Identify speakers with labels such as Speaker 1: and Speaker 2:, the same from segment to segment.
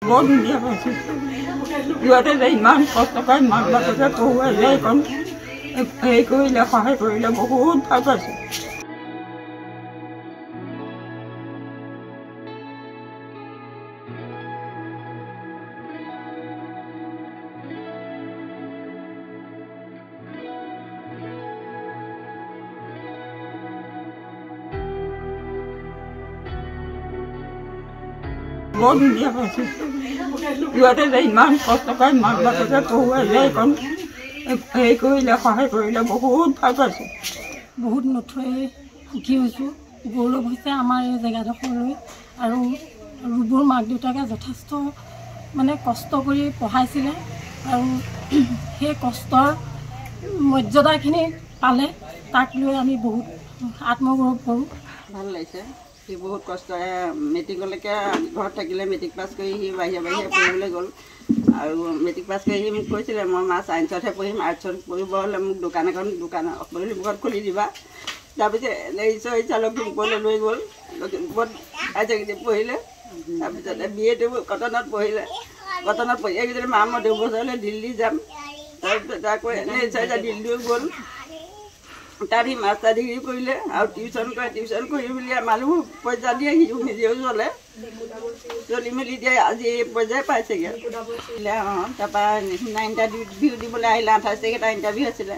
Speaker 1: বৰ ধুনীয়া পাইছোঁ। সিহঁতে যে ইমান কষ্ট কৰি মাক বাপেকে পঢ়ুৱাই যায় এইখন হেৰি কৰিলে সহায় কৰিলে বহুত ভাল পাইছোঁ। বৰ ধুনীয়া পাইছোঁ। সিহঁতে যে ইমান কষ্ট কৰি মাক বাপেকে পঢ়ুৱাই যায় এইখন হেৰি কৰিলে সহায় কৰিলে বহুত ভাল পাইছোঁ।
Speaker 2: বহুত নথৈ সুখী হৈছোঁ। গৌৰৱ হৈছে আমাৰ এই জেগাডোখৰলৈ। আৰু ৰুবুৰ মাক দেউতাকে যথেষ্ট কষ্ট কৰি পঢ়াইছিলে আৰু সেই কষ্টৰ মৰ্যাদাখিনি পালে তাক লৈ আমি বহুত আত্মগৌৰৱ কৰোঁ।
Speaker 3: ভাল লাগিছে। সি বহুত কষ্টৰে মেট্ৰিকলৈকে ঘৰত থাকিলে, মেট্ৰিক পাছ কৰি সি বাহিৰে পঢ়িবলৈ গ'ল। আৰু মেট্ৰিক পাছ কৰি সি মোক কৈছিলে মই ছায়েন্সতহে পঢ়িম, আৰ্টছত পঢ়িব হ'লে মোক দোকান লখিমপুৰত খুলি দিবা। তাৰপিছত ঈশ্বৰৰ ইচ্ছা লখিমপুৰলৈ লৈ গ'ল। লখিমপুৰত হায়াৰ ছেকেণ্ডেৰী পঢ়িলে। তাৰপিছতে BA-টো কটনত পঢ়িলে। কটনত পঢ়ি আহিছিলে মা মই 2 বছৰলৈ দিল্লী যাম। তাৰপিছত আকৌ ঈশ্বৰে দিল্লীও গ'ল। তাত সি মাষ্টাৰ ডিগ্ৰী কৰিলে আৰু টিউশ্যন কৰে। টিউশ্যন কৰি মেলি মানুহ পইচা দিয়ে, সিও নিজেও চলি মেলি দিয়ে আজি এই পৰ্যায় পাইছেগৈ। তাৰপৰা ইণ্টাৰভিউ দিবলৈ আহিলে। 28 তাৰিখে এটা ইণ্টাৰভিউ আছিলে।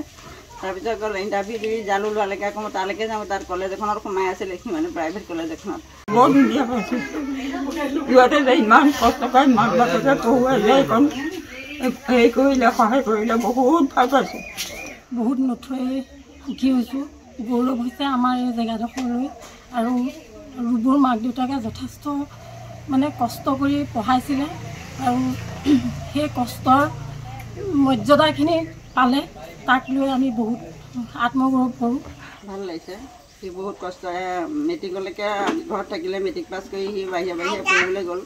Speaker 3: তাৰপিছত গ'ল ইণ্টাৰভিউ দি ৰিজাল্ট ওলোৱালৈকে আকৌ মই তালৈকে যাওঁ। তাত কলেজ এখনত সোমাই আছিলে সি প্ৰাইভেট কলেজ এখনত।
Speaker 1: বৰ ধুনীয়া পাইছোঁ। সিহঁতে যে ইমান কষ্ট কৰি মাক বাপেকে পঢ়ুৱাই যায় এইখন হেৰি কৰিলে সহায় কৰিলে বহুত ভাল পাইছোঁ।
Speaker 2: বহুত নথৈ সুখী হৈছোঁ। গৌৰৱ হৈছে আমাৰ এই জেগাডোখৰলৈ। আৰু ৰুবুৰ মাক দেউতাকে যথেষ্ট কষ্ট কৰি পঢ়াইছিলে আৰু সেই কষ্টৰ মৰ্যাদাখিনি পালে তাক লৈ আমি বহুত আত্মগৌৰৱ কৰোঁ।
Speaker 3: ভাল লাগিছে। সি বহুত কষ্টৰে মেট্ৰিকলৈকে ঘৰত থাকিলে, মেট্ৰিক পাছ কৰি সি বাহিৰে পঢ়িবলৈ গ'ল।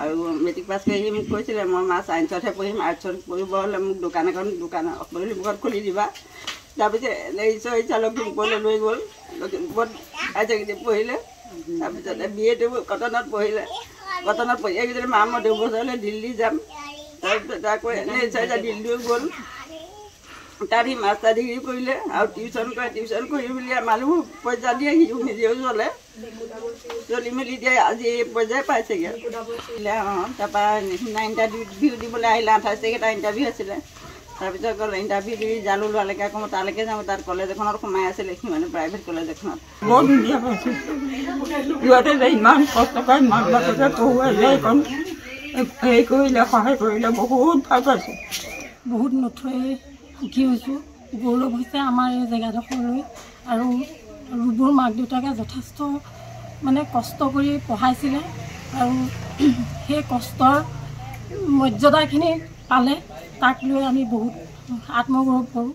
Speaker 3: আৰু মেট্ৰিক পাছ কৰি সি মোক কৈছিলে মই ছায়েন্সতহে পঢ়িম, আৰ্টছত পঢ়িব হ'লে মোক দোকান লখিমপুৰত খুলি দিবা। তাৰপিছত ঈশ্বৰৰ ইচ্ছা লখিমপুৰলৈ লৈ গ'ল। লখিমপুৰত হায়াৰ ছেকেণ্ডেৰী পঢ়িলে। তাৰপিছতে BA-টো কটনত পঢ়িলে। কটনত পঢ়ি আহিছিলে মা মই 2 বছৰলৈ দিল্লী যাম। তাৰপিছত আকৌ ঈশ্বৰে দিল্লীও গ'ল। তাত সি মাষ্টাৰ ডিগ্ৰী কৰিলে আৰু টিউশ্যন কৰে। টিউশ্যন কৰি মেলি মানুহ পইচা দিয়ে, সিও নিজেও চলি মেলি দিয়ে আজি এই পৰ্যায় পাইছেগৈ। তাৰপৰা ইণ্টাৰভিউ দিবলৈ আহিলে। 28 তাৰিখে এটা ইণ্টাৰভিউ আছিলে। তাৰপিছত গ'ল ইণ্টাৰভিউ দি ৰিজাল্ট ওলোৱালৈকে আকৌ মই তালৈকে যাওঁ। তাত কলেজ এখনত সোমাই আছিলে সি প্ৰাইভেট কলেজ এখনত।
Speaker 1: বৰ ধুনীয়া পাইছোঁ। সিহঁতে যে ইমান কষ্ট কৰি মাক বাপেকে পঢ়ুৱাই যায় এইখন হেৰি কৰিলে সহায় কৰিলে বহুত ভাল পাইছোঁ।
Speaker 2: বহুত নথৈ সুখী হৈছোঁ। গৌৰৱ হৈছে আমাৰ এই জেগাডোখৰলৈ। আৰু ৰুবুৰ মাক দেউতাকে যথেষ্ট কষ্ট কৰি পঢ়াইছিলে আৰু সেই কষ্টৰ মৰ্যাদাখিনি পালে তাক লৈ আমি বহুত আত্মগৌৰৱ কৰোঁ।